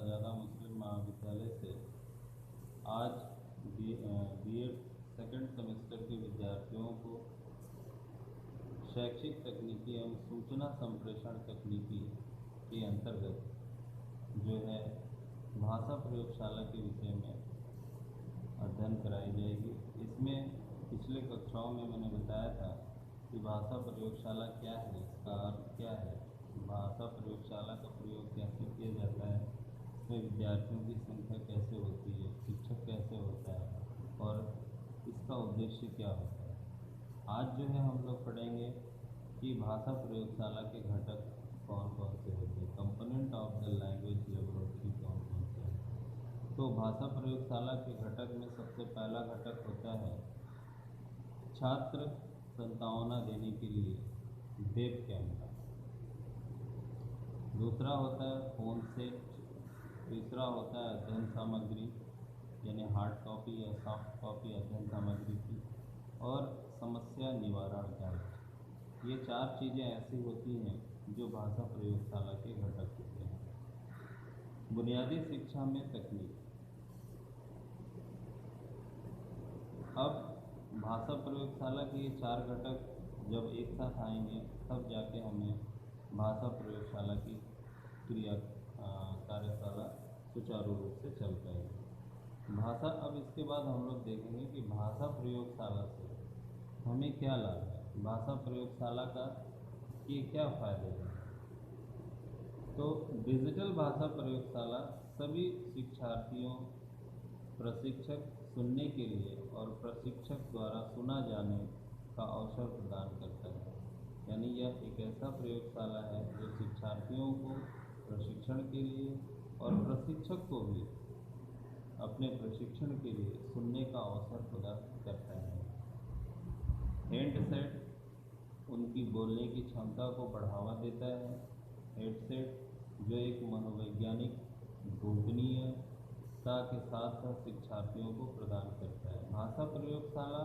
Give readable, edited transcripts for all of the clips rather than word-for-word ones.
शहजादा मुस्लिम महाविद्यालय से आज बीएड सेकंड सेमेस्टर के विद्यार्थियों को शैक्षिक तकनीकी एवं सूचना संप्रेषण तकनीकी के अंतर्गत जो है भाषा प्रयोगशाला के विषय में अध्ययन कराई जाएगी। इसमें पिछले कक्षाओं में मैंने बताया था कि भाषा प्रयोगशाला क्या है, इसका अर्थ क्या है, भाषा प्रयोगशाला का प्रयोग कैसे किया जाता है, इसमें विद्यार्थियों की संख्या कैसे होती है, शिक्षक कैसे होता है और इसका उद्देश्य क्या होता है। आज जो है हम लोग पढ़ेंगे कि भाषा प्रयोगशाला के घटक कौन कौन से होते हैं, component of the language laboratory कौन कौन से हैं। तो भाषा प्रयोगशाला के घटक में सबसे पहला घटक होता है छात्र संतावना देने के लिए वेब कैमरा, दूसरा होता है फ़ोन सेट, तीसरा होता है अध्ययन सामग्री यानी हार्ड कॉपी या सॉफ्ट कॉपी अध्ययन सामग्री की, और समस्या निवारण गाइड। ये चार चीज़ें ऐसी होती हैं जो भाषा प्रयोगशाला के घटक होते हैं। बुनियादी शिक्षा में तकनीक। अब भाषा प्रयोगशाला के ये चार घटक जब एक साथ आएंगे तब जाके हमें भाषा प्रयोगशाला की कार्यशाला सुचारू रूप से चल पाएगी। भाषा, अब इसके बाद हम लोग देखेंगे कि भाषा प्रयोगशाला से हमें क्या लाभ है, भाषा प्रयोगशाला का ये क्या फ़ायदे हैं। तो डिजिटल भाषा प्रयोगशाला सभी शिक्षार्थियों, प्रशिक्षक सुनने के लिए और प्रशिक्षक द्वारा सुना जाने का अवसर प्रदान करता है। यानी यह एक ऐसा प्रयोगशाला है जो शिक्षार्थियों को प्रशिक्षण के लिए और प्रशिक्षक को भी अपने प्रशिक्षण के लिए सुनने का अवसर प्रदान करता है। हैंडसेट उनकी बोलने की क्षमता को बढ़ावा देता है। हेडसेट जो एक मनोवैज्ञानिक गोपनीयता के साथ साथ शिक्षार्थियों को प्रदान करता है। भाषा प्रयोगशाला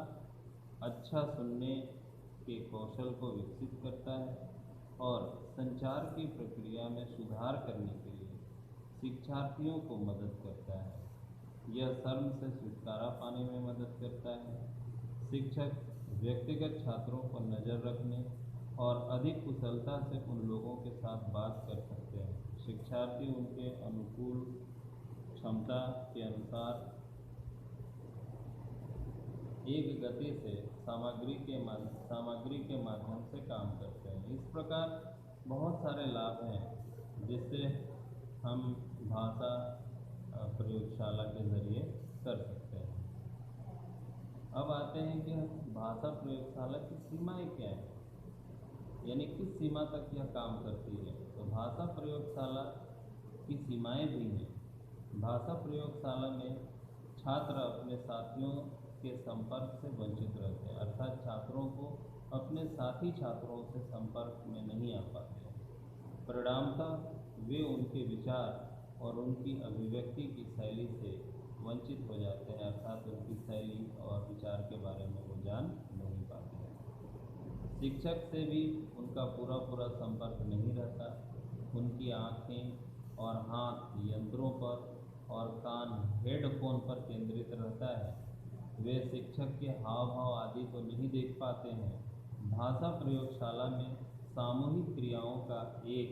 अच्छा सुनने के कौशल को विकसित करता है और संचार की प्रक्रिया में सुधार करने के लिए शिक्षार्थियों को मदद करता है। यह शर्म से छुटकारा पाने में मदद करता है। शिक्षक व्यक्तिगत छात्रों पर नज़र रखने और अधिक कुशलता से उन लोगों के साथ बात कर सकते हैं। शिक्षार्थी उनके अनुकूल क्षमता के अनुसार एक गति से सामग्री के माध्यम से काम करते हैं। इस प्रकार बहुत सारे लाभ हैं जिससे हम भाषा प्रयोगशाला के ज़रिए कर सकते हैं। अब आते हैं कि भाषा प्रयोगशाला की सीमाएं क्या हैं, यानी किस सीमा तक यह काम करती है। तो भाषा प्रयोगशाला की सीमाएं भी हैं। भाषा प्रयोगशाला में छात्र अपने साथियों के संपर्क से वंचित रहते हैं, अर्थात छात्रों को अपने साथी छात्रों से संपर्क में नहीं आ पाते हैं। परिणामतः वे उनके विचार और उनकी अभिव्यक्ति की शैली से वंचित हो जाते हैं, अर्थात उनकी शैली और विचार के बारे में वो जान नहीं पाते हैं। शिक्षक से भी उनका पूरा संपर्क नहीं रहता। उनकी आँखें और हाथ यंत्रों पर और कान हेडफोन पर केंद्रित रहता है। वे शिक्षक के हाव भाव आदि को नहीं देख पाते हैं। भाषा प्रयोगशाला में सामूहिक क्रियाओं का एक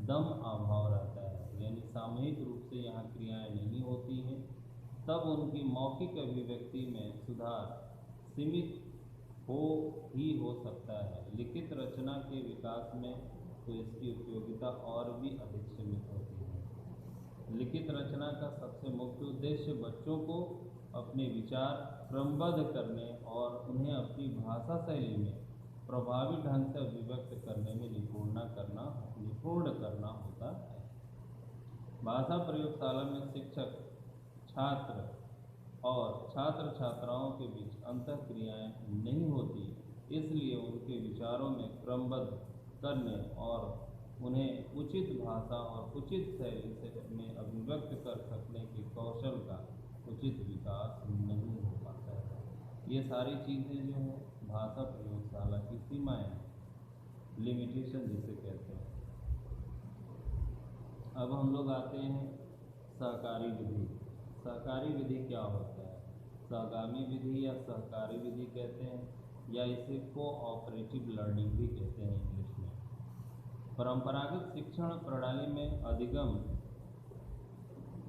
दम अभाव रहता है, यानी सामूहिक रूप से यहाँ क्रियाएं नहीं होती हैं। तब उनकी मौखिक अभिव्यक्ति में सुधार सीमित हो सकता है। लिखित रचना के विकास में तो इसकी उपयोगिता और भी अधिक सीमित होती है। लिखित रचना का सबसे मुख्य उद्देश्य बच्चों को अपने विचार क्रमबद्ध करने और उन्हें अपनी भाषा शैली में प्रभावी ढंग से अभिव्यक्त करने में निपुण करना होता है। भाषा प्रयोगशाला में शिक्षक, छात्र और छात्र छात्राओं के बीच अंतः क्रियाएँ नहीं होती, इसलिए उनके विचारों में क्रमबद्ध करने और उन्हें उचित भाषा और उचित शैली से में अभिव्यक्त कर सकने के कौशल का उचित विकास नहीं हो पाता है। ये सारी चीज़ें जो हैं भाषा प्रयोगशाला की सीमाएं हैं, लिमिटेशन जिसे कहते हैं। अब हम लोग आते हैं सहकारी विधि। सहकारी विधि क्या होता है? सहगामी विधि या सहकारी विधि कहते हैं, या इसे कोऑपरेटिव लर्निंग भी कहते हैं इंग्लिश में। परंपरागत शिक्षण प्रणाली में अधिगम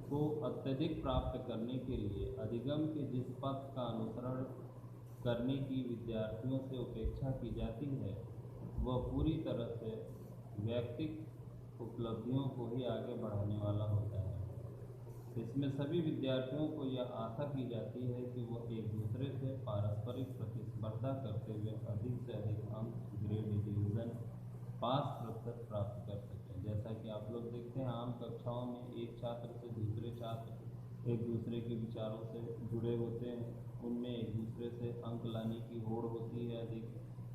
को अत्यधिक प्राप्त करने के लिए अधिगम के जिस पथ का अनुसरण करने की विद्यार्थियों से अपेक्षा की जाती है, वह पूरी तरह से व्यक्तिगत उपलब्धियों को ही आगे बढ़ाने वाला होता है। इसमें सभी विद्यार्थियों को यह आशा की जाती है कि वह एक दूसरे से पारस्परिक प्रतिस्पर्धा करते हुए अधिक से अधिक अंक, ग्रेड, डिवीज़न, पास प्रतिशत प्राप्त कर सकें। जैसा कि आप लोग देखते हैं, आम कक्षाओं में एक छात्र से दूसरे छात्र एक दूसरे के विचारों से जुड़े होते हैं, उनमें एक दूसरे से अंक लाने की होड़ होती है अधिक,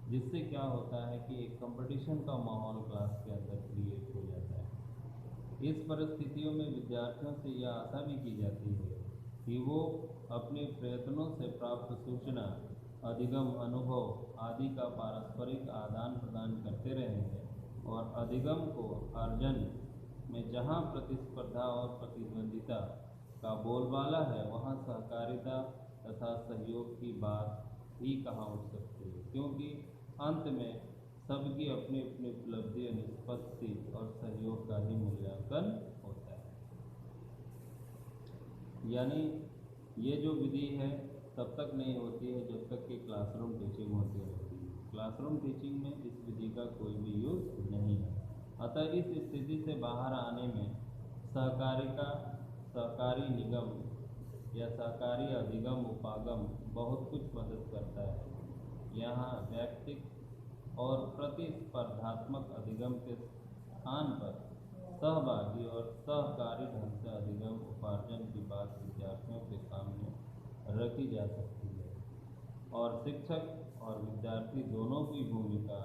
जिससे क्या होता है कि एक कंपटीशन का माहौल क्लास के अंदर क्रिएट हो जाता है। इस परिस्थितियों में विद्यार्थियों से यह आशा भी की जाती है कि वो अपने प्रयत्नों से प्राप्त सूचना, अधिगम, अनुभव आदि का पारस्परिक आदान प्रदान करते रहेंगे और अधिगम को अर्जन में जहाँ प्रतिस्पर्धा और प्रतिद्वंदिता का बोलबाला है, वहाँ सहकारिता तथा सहयोग की बात ही कहाँ उठ सकती है, क्योंकि अंत में सबकी अपनी अपनी उपलब्धि, निष्पत्ति और सहयोग का ही मूल्यांकन होता है। यानी ये जो विधि है तब तक नहीं होती है जब तक कि क्लासरूम टीचिंग होती रहती है। क्लासरूम टीचिंग में इस विधि का कोई भी यूज़ नहीं है। अतः इस स्थिति से बाहर आने में सहकारी निगम या सहकारी अधिगम उपागम बहुत कुछ मदद करता है। यहाँ व्यक्तिगत और प्रतिस्पर्धात्मक अधिगम के स्थान पर सहभागी और सहकारी ढंग से अधिगम उपार्जन की बात विद्यार्थियों के सामने रखी जा सकती है, और शिक्षक और विद्यार्थी दोनों की भूमिका